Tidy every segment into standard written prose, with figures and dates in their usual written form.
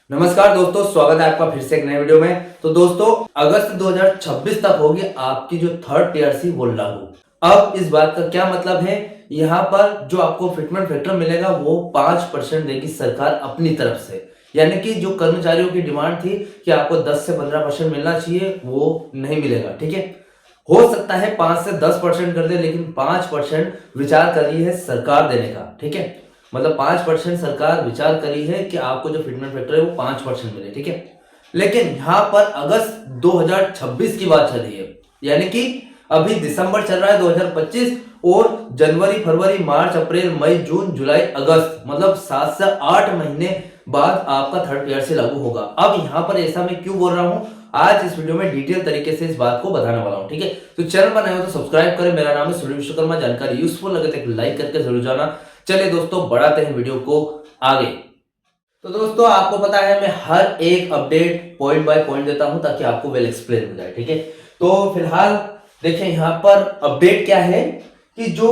नमस्कार दोस्तों, स्वागत है आपका फिर से एक नए वीडियो में। तो दोस्तों, अगस्त 2026 तक होगी आपकी जो थर्ड पीआरसी वो लागू। अब इस बात का क्या मतलब है, यहाँ पर जो आपको फिटमेंट फैक्टर मिलेगा वो 5% देगी सरकार अपनी तरफ से। यानी कि जो कर्मचारियों की डिमांड थी कि आपको 10 से 15% मिलना चाहिए, वो नहीं मिलेगा। ठीक है, हो सकता है 5 से 10% कर दे, लेकिन 5% विचार कर रही है सरकार देने का। ठीक है, मतलब 5% सरकार विचार करी है कि आपको जो फिटमेंट फैक्टर है वो 5% मिले। ठीक है, लेकिन यहाँ पर अगस्त 2026 की बात चल रही है, यानी कि अभी दिसंबर चल रहा है 2025, और जनवरी, फरवरी, मार्च, अप्रैल, मई, जून, जुलाई, अगस्त, मतलब 7 से 8 महीने बाद आपका थर्ड पीआरसी लागू होगा। अब यहाँ पर ऐसा मैं क्यों बोल रहा हूँ, आज इस वीडियो में डिटेल तरीके से इस बात को बताने वाला हूँ। ठीक है, तो चैनल पर नए हो तो सब्सक्राइब करें। मेरा नाम है सूर्य विश्वकर्मा। जानकारी यूजफुल लगे तो एक लाइक करके जरूर जाना। चलिए दोस्तों, बढ़ाते हैं वीडियो को आगे। तो दोस्तों, आपको पता है मैं हर एक अपडेट पॉइंट बाय पॉइंट देता हूं ताकि आपको वेल एक्सप्लेन हो जाए। ठीक है, तो फिलहाल देखिए यहाँ पर अपडेट क्या है कि जो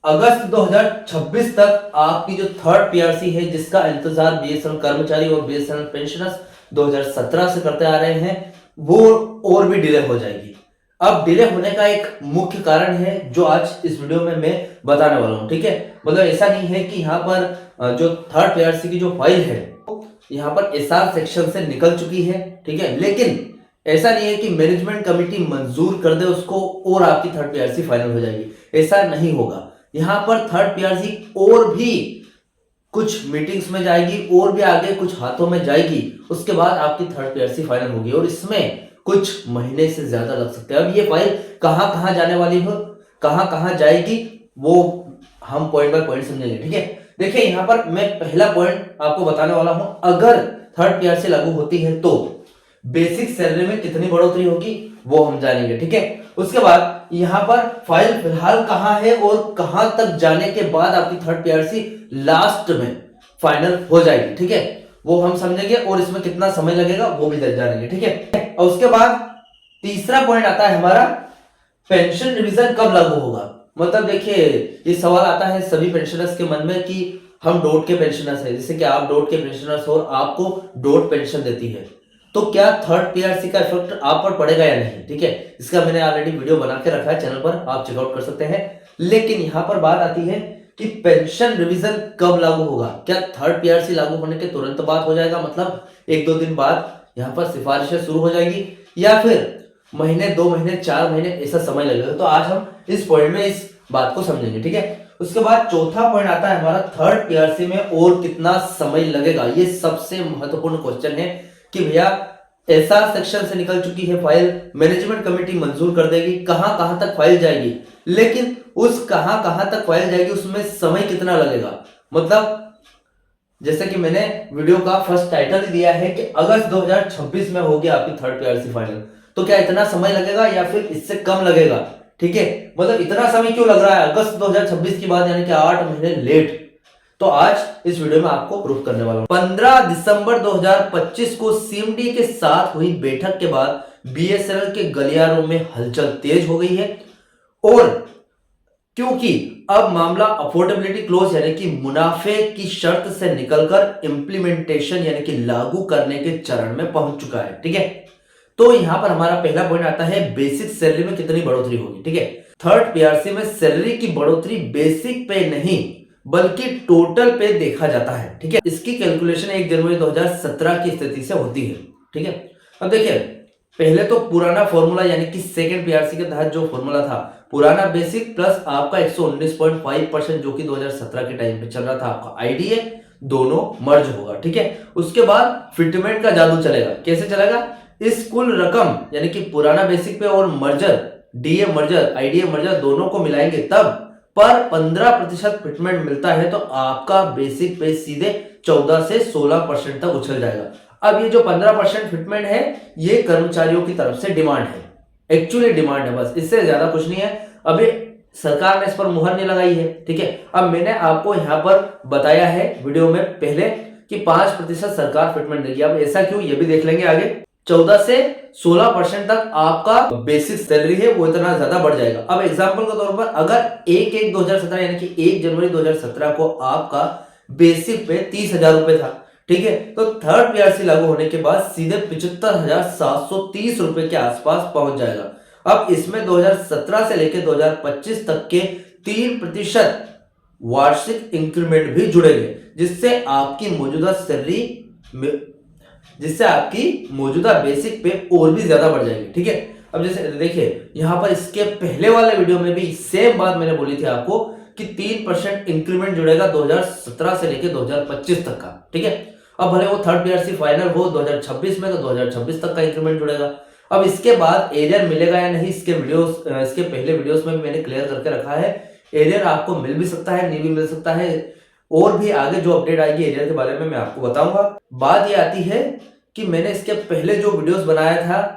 अगस्त 2026 तक आपकी जो थर्ड पीआरसी है, जिसका इंतजार बीएसएनएल कर्मचारी और बीएसएनएल पेंशनर्स 2017 से करते आ रहे हैं, वो और भी डिले हो जाएगी। अब डिले होने का एक मुख्य कारण है जो आज इस वीडियो में मैं बताने वाला हूं। ठीक है, मतलब ऐसा नहीं है कि यहाँ पर जो थर्ड पीआरसी की जो फाइल है यहाँ पर एसआर सेक्शन से निकल चुकी है। ठीक है, लेकिन ऐसा नहीं है कि मैनेजमेंट कमेटी मंजूर कर दे उसको और आपकी थर्ड पीआरसी फाइनल हो जाएगी। ऐसा नहीं होगा। यहाँ पर थर्ड पीआरसी और भी कुछ मीटिंग्स में जाएगी और भी आगे कुछ हाथों में जाएगी, उसके बाद आपकी थर्ड पीआरसी फाइनल होगी, और इसमें कुछ महीने से ज्यादा लग सकते हैं। अब ये फाइल कहां कहां जाने वाली हो, कहां कहां जाएगी, वो हम पॉइंट बाय पॉइंट समझेंगे। ठीक है, देखिए यहाँ पर मैं पहला पॉइंट आपको बताने वाला हूं। अगर थर्ड पीआरसी लागू होती है तो बेसिक सैलरी में कितनी बढ़ोतरी होगी वो हम जानेंगे। ठीक है, उसके बाद यहाँ पर फाइल फिलहाल कहां है और कहां तक जाने के बाद आपकी थर्ड पीआरसी लास्ट में फाइनल हो जाएगी। ठीक है, वो हम समझेंगे, और इसमें कितना समय लगेगा वो भी जानेंगे। ठीक है, और उसके बाद तीसरा पॉइंट आता है हमारा, पेंशन रिवीजन कब लागू होगा। मतलब देखिए, ये सवाल आता है सभी पेंशनर्स के मन में कि हम डॉट के पेंशनर्स हैं, जैसे कि आप डॉट के पेंशनर्स हो और आपको डॉट पेंशन देती है, तो क्या थर्ड पीआरसी का इफेक्ट आप पर पड़ेगा या नहीं। ठीक है, इसका मैंने ऑलरेडी वीडियो बना के रखा है चैनल पर, आप चेकआउट कर सकते हैं। लेकिन यहां पर बात आती है कि पेंशन रिवीजन कब लागू होगा। क्या थर्ड पीआरसी लागू होने के तुरंत बाद हो जाएगा, मतलब 1-2 दिन बाद यहां पर सिफारिशें शुरू हो जाएगी, या फिर महीने, 2 महीने, 4 महीने ऐसा समय लगेगा। तो आज हम इस पॉइंट में इस बात को समझेंगे। ठीक है, उसके बाद चौथा पॉइंट आता है हमारा, थर्ड पीआरसी में और कितना समय लगेगा। ये सबसे महत्वपूर्ण क्वेश्चन है कि भैया एसआर सेक्शन से निकल चुकी है फाइल, मैनेजमेंट कमेटी मंजूर कर देगी, कहां कहां तक फाइल जाएगी, लेकिन उस कहां कहां तक फाइल जाएगी उसमें समय कितना लगेगा। मतलब जैसे कि मैंने वीडियो का फर्स्ट टाइटल दिया है कि अगस्त 2026 में होगी आपकी थर्ड पीआरसी फाइनल, तो क्या इतना समय लगेगा या फिर इससे कम लगेगा। ठीक है, मतलब इतना समय क्यों लग रहा है अगस्त 2026 की बात, यानी कि 8 महीने लेट। तो आज इस वीडियो में आपको प्रूफ करने वाला हूं। 15 दिसंबर 2025 को सीएमडी के साथ हुई बैठक के बाद बीएसएनएल के गलियारों में हलचल तेज हो गई है, और क्योंकि अब मामला अफोर्डेबिलिटी क्लोज यानी कि मुनाफे की शर्त से निकलकर इंप्लीमेंटेशन यानी कि लागू करने के चरण में पहुंच चुका है। ठीक है, तो यहां पर हमारा पहला पॉइंट आता है, बेसिक सैलरी में कितनी बढ़ोतरी होगी। ठीक है, थर्ड पीआरसी में सैलरी की बढ़ोतरी बेसिक पे नहीं बल्कि टोटल पे देखा जाता है। ठीक है, इसकी कैलकुलेशन 1 जनवरी 2017 की स्थिति से होती है। ठीक है, अब देखिए, पहले तो पुराना फॉर्मूला यानी कि सेकंड पीआरसी के तहत जो फॉर्मूला था, पुराना बेसिक प्लस आपका 119.5% जो कि 2017 के टाइम पे चल रहा था, आपका आईडीए, दोनों मर्ज होगा। ठीक है, उसके बाद फिटमेंट का जादू चलेगा। कैसे चलेगा, इस कुल रकम यानी कि पुराना बेसिक पे और merger, DA merger, IDA merger दोनों को मिलाएंगे, तब पर 15% फिटमेंट मिलता है तो आपका बेसिक पे सीधे 14 से 16% तक उछल जाएगा। अब ये जो 15% फिटमेंट है, ये कर्मचारियों की तरफ से डिमांड है, एक्चुअली डिमांड है, बस इससे ज्यादा कुछ नहीं है। अभी सरकार ने इस पर मुहर नहीं लगाई है। ठीक है, अब मैंने आपको यहां पर बताया है वीडियो में पहले कि 5% सरकार फिटमेंट देगी। अब ऐसा क्यों, ये भी देख लेंगे आगे। 14 से 16% तक आपका बेसिक सैलरी है वो इतना ज्यादा बढ़ जाएगा। अब एग्जांपल के तौर पर अगर 1/1/2017 यानी कि 1 जनवरी 2017 को आपका बेसिक पे 30,000 रुपए था, ठीक है। तो थर्ड पीआरसी लागू होने के बाद सीधे 75,730 रुपए के आसपास पहुंच जाएगा। अब इसमें 2017 से लेकर 2025 तक के 3% वार्षिक इंक्रीमेंट भी जुड़ेंगे, जिससे आपकी मौजूदा बेसिक पे और भी ज्यादा बढ़ जाएगी। ठीक है। अब जैसे देखिए यहाँ पर इसके पहले वाले वीडियो में भी सेम बात मैंने बोली थी आपको कि 3% इंक्रीमेंट जुड़ेगा 2017 से लेकर 2025 तक का। ठीक है। अब भले वो थर्ड पीआरसी फाइनल हो 2026 में, तो 2026 तक का इंक्रीमेंट जुड़ेगा। अब इसके बाद एरियर मिलेगा या नहीं, इसके पहले वीडियोस में भी मैंने क्लियर करके रखा है। एरियर आपको मिल भी सकता है, नहीं भी मिल सकता है, और भी आगे जो अपडेट आएगी एरियर के बारे में मैं आपको बताऊंगा। बात ये आती है कि मैंने इसके पहले जो वीडियोस बनाया था,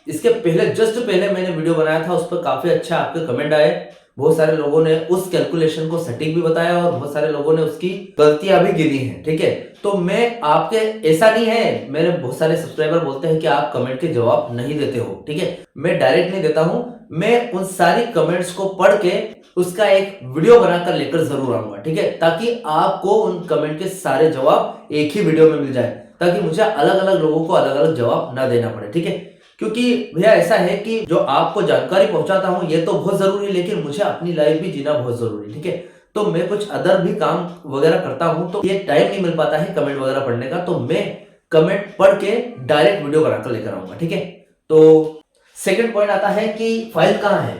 इसके पहले जस्ट पहले मैंने वीडियो बनाया था, उस पर काफी अच्छा आपके कमेंट आए। बहुत सारे लोगों ने उस कैलकुलेशन को सटीक भी बताया और बहुत सारे लोगों ने उसकी गलतियां भी गिनी हैं। ठीक है। तो मैं आपके, ऐसा नहीं है, मेरे बहुत सारे सब्सक्राइबर बोलते हैं कि आप कमेंट के जवाब नहीं देते हो। ठीक है। मैं डायरेक्ट नहीं देता हूं, मैं उन सारी कमेंट्स को पढ़ के उसका एक वीडियो बनाकर लेकर जरूर आऊंगा। ठीक है। ताकि आपको उन कमेंट के सारे जवाब एक ही वीडियो में मिल जाए, ताकि मुझे अलग अलग लोगों को अलग अलग जवाब ना देना पड़े। ठीक है। क्योंकि भैया ऐसा है कि जो आपको जानकारी पहुंचाता हूं ये तो बहुत जरूरी है, लेकिन मुझे अपनी लाइफ भी जीना बहुत जरूरी है। ठीक है। तो मैं कुछ अदर भी काम वगैरह करता हूं, तो ये टाइम नहीं मिल पाता है कमेंट वगैरह पढ़ने का, तो मैं कमेंट पढ़ के डायरेक्ट वीडियो बनाकर लेकर आऊंगा। ठीक है। तो सेकंड पॉइंट आता है कि फाइल कहाँ है,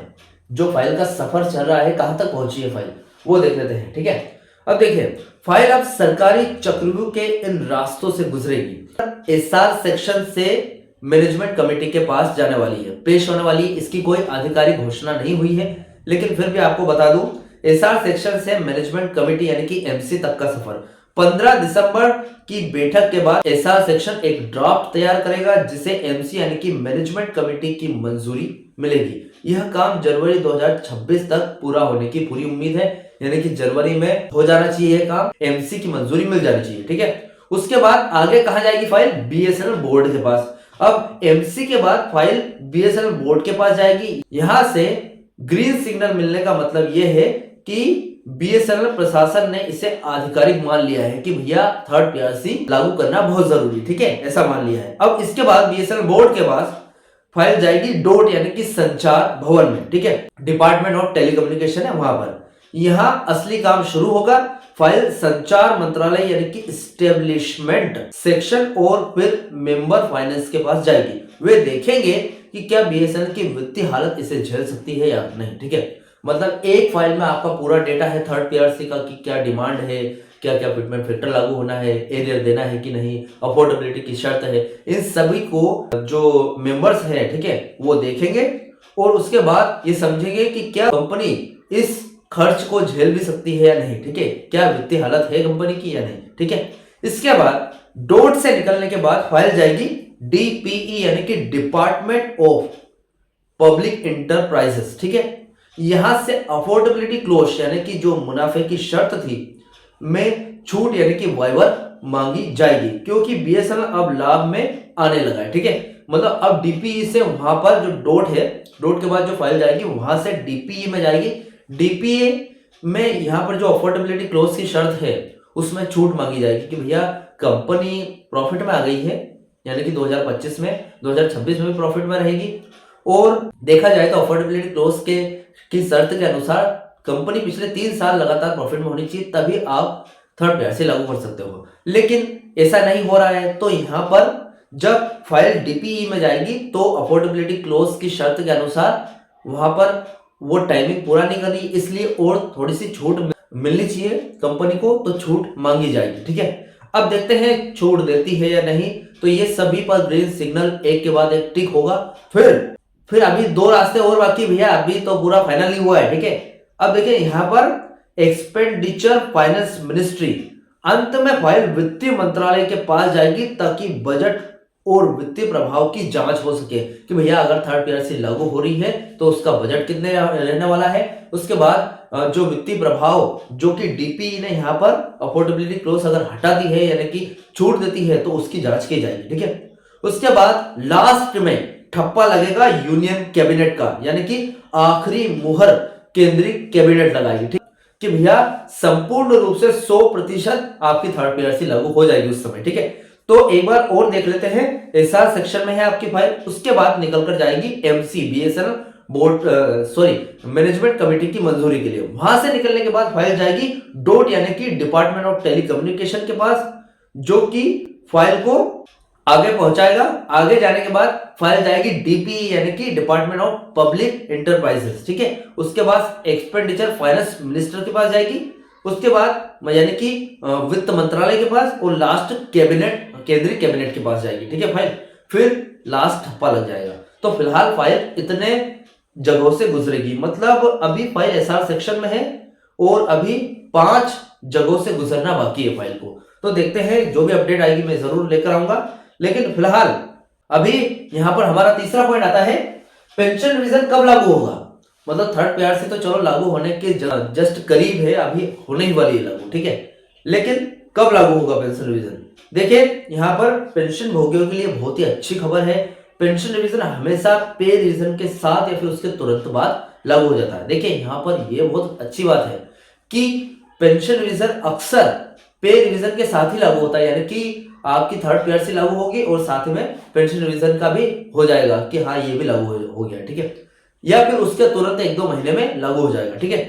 जो फाइल का सफर चल रहा है, कहां तक पहुंची है फाइल, वो देख लेते हैं। ठीक है। अब देखिए फाइल अब सरकारी चक्रव्यूह के इन रास्तों से गुजरेगी। एसआर सेक्शन से मैनेजमेंट कमेटी के पास जाने वाली है, पेश होने वाली। इसकी कोई आधिकारिक घोषणा नहीं हुई है, लेकिन फिर भी आपको बता दूं, एसआर सेक्शन से मैनेजमेंट कमेटी यानी कि एमसी तक का सफर 15 दिसंबर की बैठक के बाद एसआर सेक्शन एक ड्राफ्ट तैयार करेगा, जिसे एमसी यानी कि मैनेजमेंट कमेटी की मंजूरी मिलेगी। यह काम जनवरी 2026 तक पूरा होने की पूरी उम्मीद है, यानी कि जनवरी में हो जाना चाहिए यह काम, एमसी की मंजूरी मिल जानी चाहिए। ठीक है। उसके बाद आगे कहां जाएगी फाइल, बीएसएनएल बोर्ड के पास। अब एमसी के बाद फाइल बीएसएनएल बोर्ड के पास जाएगी। यहां से ग्रीन सिग्नल मिलने का मतलब यह है कि बीएसएनएल प्रशासन ने इसे आधिकारिक मान लिया है कि भैया थर्ड पीआरसी लागू करना बहुत जरूरी। ठीक है, ऐसा मान लिया है। अब इसके बाद बीएसएनएल बोर्ड के पास फाइल जाएगी डोट यानी कि संचार भवन में। ठीक है, डिपार्टमेंट ऑफ टेलीकम्युनिकेशन है वहां पर। यहां असली काम शुरू होगा। फाइल संचार मंत्रालय यानी कि स्टेब्लिशमेंट सेक्शन और फिर मेंबर फाइनेंस के पास जाएगी। वे देखेंगे कि क्या बीएसएनएल की वित्तीय हालत इसे झेल सकती है या नहीं। ठीक है, मतलब एक फाइल में आपका पूरा डेटा है थर्ड पीआरसी का कि क्या डिमांड है, क्या क्या फिटमेंट फैक्टर लागू होना है, एरियर देना है कि नहीं, अफोर्डेबिलिटी की शर्त है, इन सभी को जो मेंबर्स हैं, ठीक है, वो देखेंगे और उसके बाद ये समझेंगे कि क्या कंपनी इस खर्च को झेल भी सकती है या नहीं। ठीक है, क्या वित्तीय हालत है कंपनी की या नहीं। ठीक है, इसके बाद डोट से निकलने के बाद फाइल जाएगी डीपीई यानी कि डिपार्टमेंट ऑफ पब्लिक इंटरप्राइजेस। ठीक है, यहां से अफोर्डेबिलिटी क्लोज यानी कि जो मुनाफे की शर्त थी में छूट यानी कि वाइवर मांगी जाएगी, क्योंकि बीएसएनएल अब लाभ में आने लगा है। ठीक है, मतलब अब डीपीई से वहां पर जो डोट है, डोट के बाद जो फाइल जाएगी वहां से डीपीई में जाएगी। डीपीए में यहां पर जो अफोर्डेबिलिटी क्लोज की शर्त है उसमें छूट मांगी जाएगी कि भैया कंपनी प्रॉफिट में आ गई है, यानी कि 2025 में 2026 में भी प्रॉफिट में रहेगी। और देखा जाए तो अफोर्डेबिलिटी क्लोज की शर्त के अनुसार कंपनी पिछले 3 साल लगातार प्रॉफिट में होनी चाहिए, तभी आप थर्ड पीआरसी लागू कर सकते हो। लेकिन ऐसा नहीं हो रहा है, तो यहां पर जब फाइल डीपीई में जाएगी तो अफोर्डेबिलिटी क्लोज की शर्त के अनुसार वहां पर वो टाइमिंग पूरा नहीं कर रही, इसलिए और थोड़ी सी छूट मिलनी चाहिए कंपनी को, तो छूट मांगी जाएगी। ठीक है, अब देखते हैं छूट देती है या नहीं। तो ये सभी पर ग्रीन सिग्नल एक के बाद एक टिक होगा। फिर अभी 2 रास्ते और बाकी भैया, अभी तो पूरा फाइनल नहीं हुआ है। ठीक है, अब देखिए यहां पर एक्सपेंडिचर फाइनेंस मिनिस्ट्री, अंत में फाइल वित्तीय मंत्रालय के पास जाएगी ताकि बजट और वित्तीय प्रभाव की जांच हो सके कि भैया अगर थर्ड पीआरसी लागू हो रही है तो उसका बजट कितने रहने वाला है। उसके बाद जो वित्तीय प्रभाव जो कि डीपीई ने यहाँ पर अफोर्डेबिलिटी क्लोज अगर हटा दी है यानी कि छूट देती है तो उसकी जांच की जाएगी। ठीक है, उसके बाद लास्ट में ठप्पा लगेगा यूनियन कैबिनेट का, यानी कि आखिरी मुहर केंद्रीय कैबिनेट लगाएगी। ठीक, कि भैया संपूर्ण रूप से 100% आपकी थर्ड पीआरसी लागू हो जाएगी उस समय, ठीक है। तो एक बार और देख लेते हैं, एसआर सेक्शन में है आपकी फाइल, उसके बाद निकल कर जाएगी MC BSNL board management committee की मंजूरी के लिए। वहां से निकलने के बाद फाइल जाएगी डोट यानी कि डिपार्टमेंट ऑफ टेलीकम्युनिकेशन के पास, जो कि फाइल को आगे पहुंचाएगा। आगे जाने के बाद फाइल जाएगी डीपी यानी कि डिपार्टमेंट ऑफ पब्लिक इंटरप्राइजेस, ठीक है। उसके बाद एक्सपेंडिचर फाइनेंस मिनिस्टर के पास जाएगी, उसके बाद यानी कि वित्त मंत्रालय के पास, और लास्ट कैबिनेट केंद्रीय कैबिनेट के पास जाएगी, ठीक है फाइल। फिर लास्ट ठप्पा लग जाएगा। तो फिलहाल फाइल इतने जगहों से गुजरेगी, मतलब अभी फाइल एसआर सेक्शन में है और अभी 5 जगहों से गुजरना बाकी है फाइल को। तो देखते हैं, जो भी अपडेट आएगी मैं जरूर लेकर आऊंगा। लेकिन फिलहाल अभी यहां पर हमारा तीसरा पॉइंट आता है, पेंशन रिवीजन कब लागू होगा। मतलब थर्ड पीआरसी तो चलो लागू होने के जस्ट करीब है, अभी होने ही वाली है लागू, ठीक है। लेकिन कब लागू होगा पेंशन रिवीजन? देखिए यहाँ पर पेंशन भोगियों के लिए बहुत ही अच्छी खबर है। पेंशन रिवीजन हमेशा पे रिवीजन के साथ या फिर उसके तुरंत बाद लागू हो जाता है। देखिए यहाँ पर यह बहुत अच्छी बात है कि पेंशन रिवीजन अक्सर पे रिवीजन के साथ ही लागू होता है, यानी कि आपकी थर्ड पीआरसी लागू होगी और साथ में पेंशन रिवीजन का भी हो जाएगा कि हाँ ये भी लागू हो गया, ठीक है। या फिर उसके तुरंत 1-2 महीने में लागू हो जाएगा, ठीक है।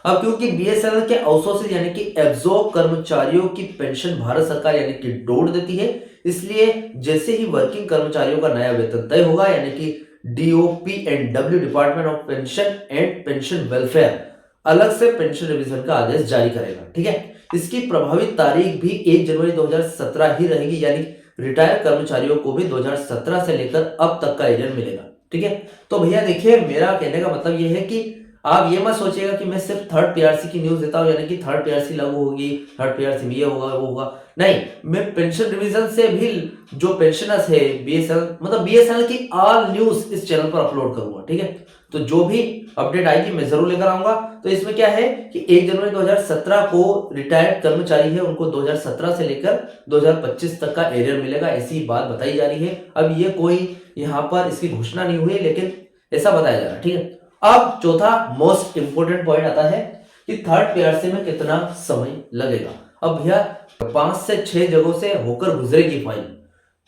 अब क्योंकि बीएसएनएल के आउटसोर्सिंग यानी कि एब्जॉर्ब कर्मचारियों की पेंशन भारत सरकार यानी कि डोट देती है, इसलिए जैसे ही वर्किंग कर्मचारियों का नया वेतन तय होगा यानी कि DOPNW department of pension and pension welfare अलग से पेंशन रिवीजन का आदेश जारी करेगा, ठीक है। इसकी प्रभावी तारीख भी 1 जनवरी 2017 ही रहेगी, यानी रिटायर कर्मचारियों को भी 2017 से लेकर अब तक का एरियर मिलेगा, ठीक है। तो भैया देखिए, मेरा कहने का मतलब यह है कि आप ये मत सोचिएगा कि मैं सिर्फ थर्ड पीआरसी की न्यूज देता हूं, यानी कि थर्ड पीआरसी लागू होगी, थर्ड पीआरसी में ये होगा वो होगा, नहीं। मैं पेंशन रिवीजन से भी जो पेंशनर्स है बीएसएनएल, मतलब बीएसएनएल की ऑल न्यूज इस चैनल पर अपलोड करूंगा, ठीक है। तो जो भी अपडेट आएगी मैं जरूर लेकर आऊंगा। तो इसमें क्या है कि 1 जनवरी 2017 को रिटायर्ड कर्मचारी है उनको 2017 से लेकर 2025 तक का एरियर मिलेगा, ऐसी बात बताई जा रही है। अब ये कोई यहाँ पर इसकी घोषणा नहीं हुई है, लेकिन ऐसा बताया जा रहा है, ठीक है। अब चौथा मोस्ट इंपोर्टेंट पॉइंट आता है कि थर्ड पीआरसी में कितना समय लगेगा। अब भैया 5 से 6 जगहों से होकर गुजरेगी फाइल,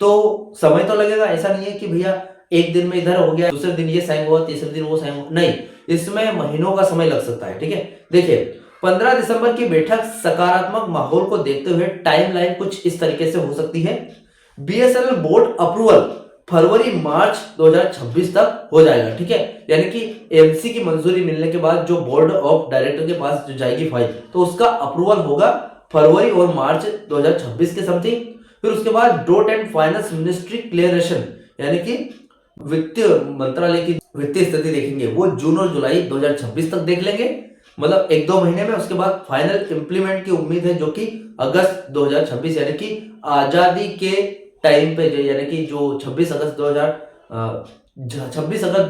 तो समय तो लगेगा। ऐसा नहीं है कि भैया एक दिन में इधर हो गया, दूसरे दिन ये साइन हुआ, तीसरे दिन वो साइन हुआ, नहीं, इसमें महीनों का समय लग सकता है, ठीक है। देखिए 15 दिसंबर की बैठक सकारात्मक माहौल को देखते हुए टाइमलाइन कुछ इस तरीके से हो सकती है। बीएसएनएल बोर्ड अप्रूवल फरवरी-मार्च 2026 तक हो जाएगा, ठीक है। यानी कि एमसी की मंजूरी मिलने के बाद जो बोर्ड ऑफ डायरेक्टर के पास जो जाएगी फाइल, तो उसका अप्रूवल होगा फरवरी और मार्च 2026 के समथिंग। फिर उसके बाद डोट एंड फाइनेंस मिनिस्ट्री क्लियरेशन यानी कि वित्तीय मंत्रालय की वित्तीय स्थिति देखेंगे, वो जून और जुलाई 2026 तक देख लेंगे, मतलब 1-2 महीने में। उसके बाद फाइनल इंप्लीमेंट की उम्मीद है, जो कि अगस्त 2026 यानी कि आजादी के टाइम पे, यानी कि जो 26 अगस्त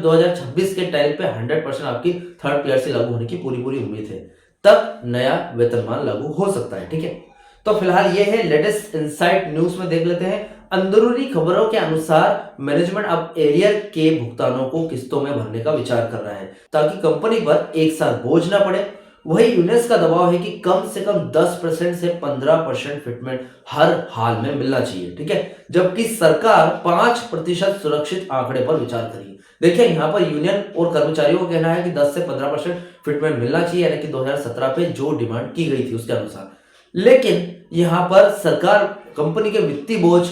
2026 के टाइम पे 100% आपकी थर्ड पीआरसी लागू होने की पूरी उम्मीद है। तब नया वेतनमान लागू हो सकता है, ठीक है। तो फिलहाल ये है लेटेस्ट इनसाइट न्यूज में देख लेते हैं। अंदरूनी खबरों के अनुसार मैनेजमेंट अब एरियर के भुगतानों को किस्तों में भरने का विचार कर रहा है, ताकि कंपनी पर एक साथ बोझ ना पड़े। वही यूनेस का दबाव है कि कम से कम 10% से 15% फिटमेंट हर हाल में मिलना चाहिए, ठीक है। जबकि सरकार 5% सुरक्षित आंकड़े पर विचार करेगी। देखिए यहाँ पर यूनियन और कर्मचारियों का कहना है कि 10 से 15% फिटमेंट मिलना चाहिए, यानी कि 2017 पे जो डिमांड की गई थी उसके अनुसार। लेकिन यहाँ पर सरकार कंपनी के वित्तीय बोझ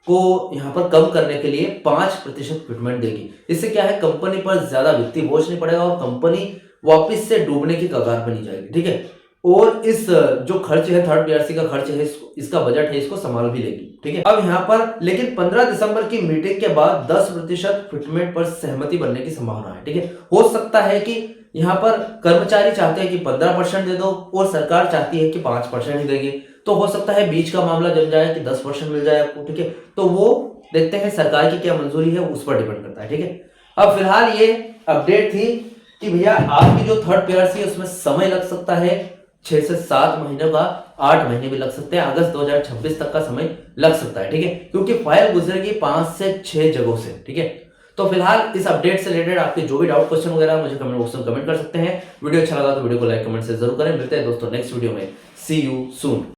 को यहाँ पर कम करने के लिए 5% फिटमेंट देगी। इससे क्या है, कंपनी पर ज्यादा वित्तीय बोझ नहीं पड़ेगा और कंपनी वापस से डूबने की कगार पर नहीं जाएगी, ठीक है। और इस जो खर्च है, थर्ड पीआरसी का खर्च है, इसका बजट है, इसको संभाल भी लेगी, ठीक है। अब यहाँ पर लेकिन 15 दिसंबर की मीटिंग के बाद 10% फिटमेंट पर सहमति बनने की संभावना है, ठीक है। हो सकता है कि यहाँ पर कर्मचारी चाहते हैं कि 15% दे दो और सरकार चाहती है कि 5% ही देगी, तो हो सकता है बीच का मामला जम जाए कि 10% मिल जाए आपको, ठीक है। तो वो देखते हैं सरकार की क्या मंजूरी है, उस पर डिपेंड करता है, ठीक है। अब फिलहाल ये अपडेट थी कि भैया आपकी जो थर्ड पीआरसी है उसमें समय लग सकता है 6 से 7 महीने का, 8 महीने भी लग सकते हैं, अगस्त 2026 तक का समय लग सकता है, ठीक है। क्योंकि फाइल गुजरेगी 5 से 6 जगहों से, ठीक है। तो फिलहाल इस अपडेट से रिलेटेड आपके जो भी डाउट क्वेश्चन वगैरह मुझे कमेंट बॉक्स में कमेंट कर सकते हैं। वीडियो अच्छा लगा तो वीडियो को लाइक कमेंट से जरूर करें। मिलते हैं दोस्तों नेक्स्ट वीडियो में। सी यू सून।